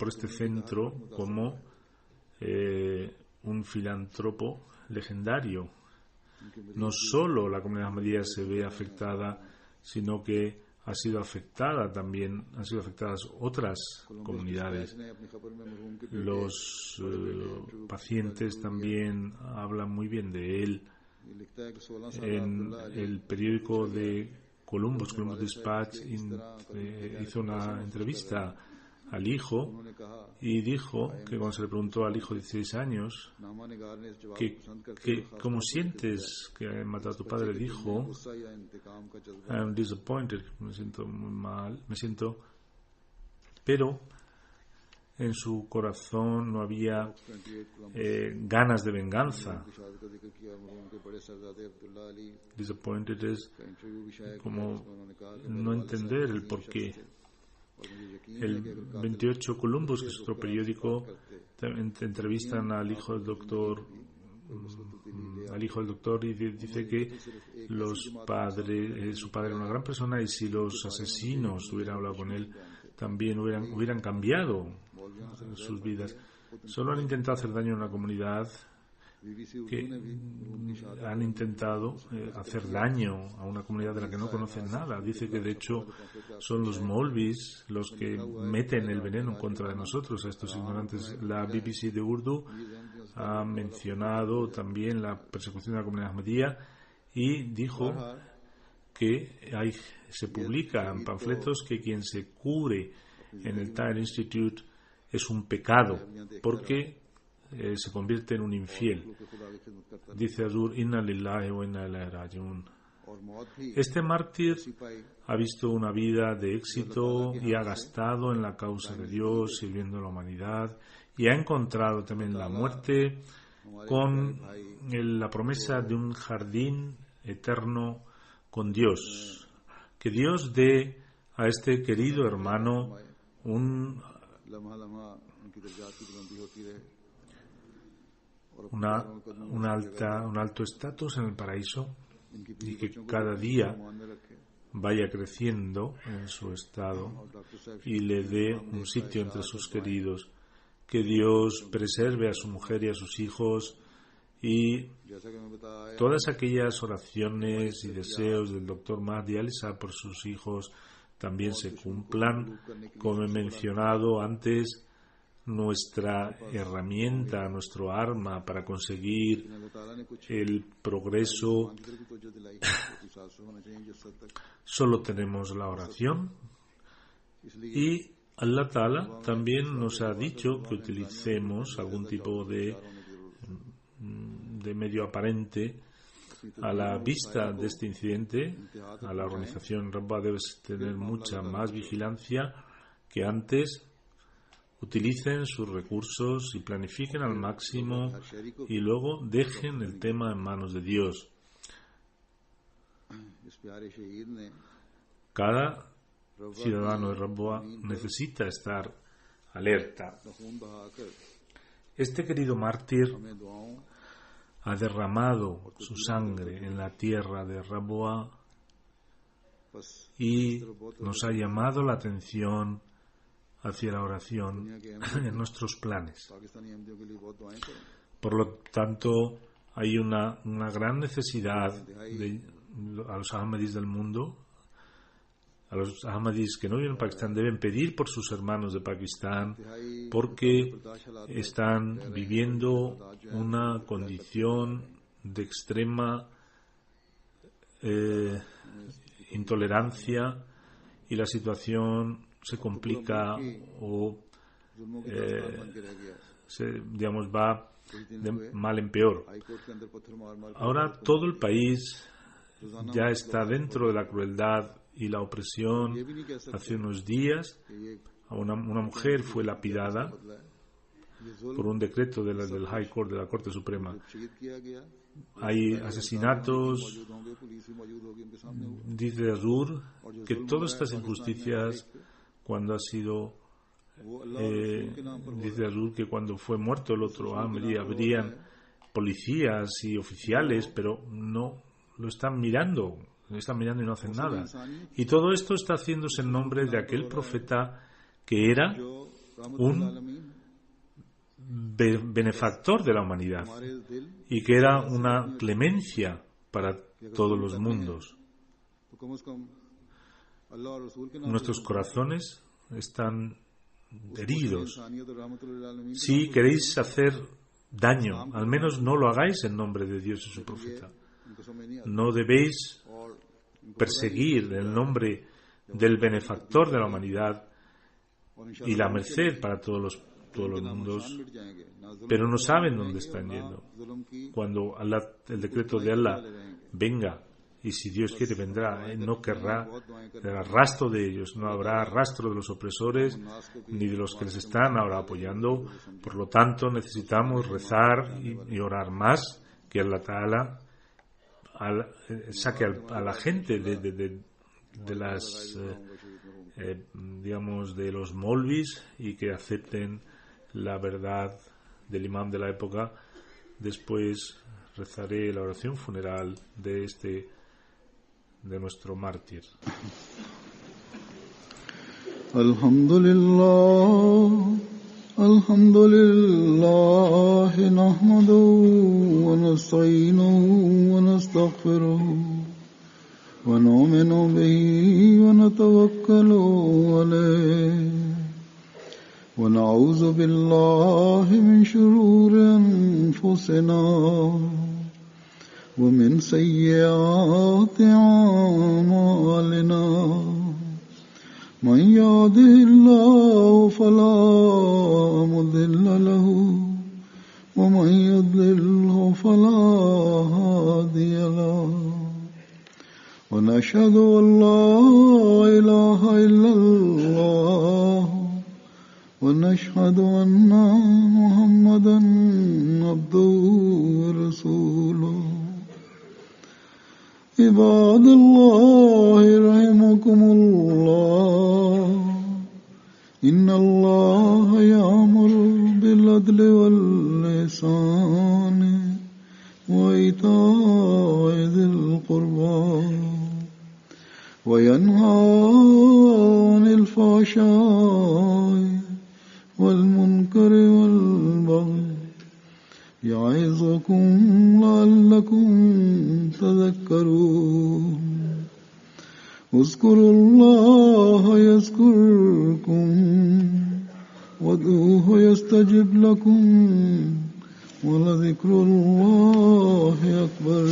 este centro como un filántropo legendario. No solo la comunidad ahmadía se ve afectada, sino que han sido afectadas otras comunidades. Los pacientes también hablan muy bien de él. En el periódico de Columbus Dispatch hizo una entrevista al hijo y dijo que cuando se le preguntó al hijo de 16 años que ¿cómo sientes que han matado a tu padre? Dijo: I'm disappointed, me siento muy mal, pero en su corazón no había ganas de venganza. Disappointed es como no entender el porqué. El 28 Columbus, que es otro periódico, entrevistan al hijo del doctor y dice que su padre era una gran persona, y si los asesinos hubieran hablado con él también hubieran cambiado sus vidas. Solo han intentado hacer daño a una comunidad que han intentado hacer daño a una comunidad de la que no conocen nada. Dice que de hecho son los Maulvis los que meten el veneno en contra de nosotros, a estos ignorantes. La BBC de Urdu ha mencionado también la persecución de la comunidad ahmadía y dijo que se publican panfletos que quien se cure en el Tahir Institute es un pecado porque se convierte en un infiel. Dice Azur, Inna lillahi wa inna ilaihi raji'un. Este mártir ha visto una vida de éxito y ha gastado en la causa de Dios, sirviendo a la humanidad, y ha encontrado también la muerte con la promesa de un jardín eterno con Dios. Que Dios dé a este querido hermano un alto estatus en el paraíso, y que cada día vaya creciendo en su estado y le dé un sitio entre sus queridos. Que Dios preserve a su mujer y a sus hijos, y todas aquellas oraciones y deseos del Dr. Mahdi Alisa por sus hijos también se cumplan. Como he mencionado antes, nuestra herramienta, nuestro arma para conseguir el progreso, solo tenemos la oración, y Allah Ta'ala también nos ha dicho que utilicemos algún tipo de medio aparente. A la vista de este incidente, a la organización Rabba debe tener mucha más vigilancia que antes. Utilicen sus recursos y planifiquen al máximo, y luego dejen el tema en manos de Dios. Cada ciudadano de Rabba necesita estar alerta. Este querido mártir ha derramado su sangre en la tierra de Rabba y nos ha llamado la atención hacia la oración en nuestros planes. Por lo tanto, hay una gran necesidad a los ahmadis del mundo. A los ahmadis que no viven en Pakistán deben pedir por sus hermanos de Pakistán, porque están viviendo una condición de extrema intolerancia, y la situación se complica o va de mal en peor. Ahora todo el país ya está dentro de la crueldad y la opresión. Hace unos días una mujer fue lapidada por un decreto del High Court, de la Corte Suprema. Hay asesinatos. Dice Azur que todas estas injusticias, cuando dice Azur que cuando fue muerto el otro Ahmadi, habrían policías y oficiales, pero no lo están mirando y no hacen nada. Y todo esto está haciéndose en nombre de aquel profeta que era un benefactor de la humanidad y que era una clemencia para todos los mundos. Nuestros corazones están heridos. Si queréis hacer daño, al menos no lo hagáis en nombre de Dios y su profeta. No debéis perseguir el nombre del benefactor de la humanidad y la merced para todos los mundos, pero no saben dónde están yendo. Cuando el decreto de Allah venga y si Dios quiere vendrá, no querrá rastro de ellos, no habrá rastro de los opresores ni de los que les están ahora apoyando. Por lo tanto, necesitamos rezar y orar más, que Allah Ta'ala saque a la gente de las digamos de los molvis y que acepten la verdad del imam de la época. Después rezaré la oración funeral de nuestro mártir. Alhamdulillah nahmaduhu wa nasta'inuhu wa nastaghfiruhu wa nu'minu bihi wa natawakkalu alayhi wa na'udhu billahi min shururi anfusina ومن سيئات أعمالنا من يهده الله فلا مضل له ومن يضلله فلا هادي له ونشهد أن لا إله إلا الله ونشهد أن محمدا عبده ورسوله عباد الله رحمكم الله إن الله يأمر بالعدل والإحسان وإيتاء ذي القربى وينهى عن الفحشاء والمنكر والبغي يعظكم لعلكم تذكرون اذكروا الله يذكركم وادعوه يستجب لكم ولذكر الله أكبر.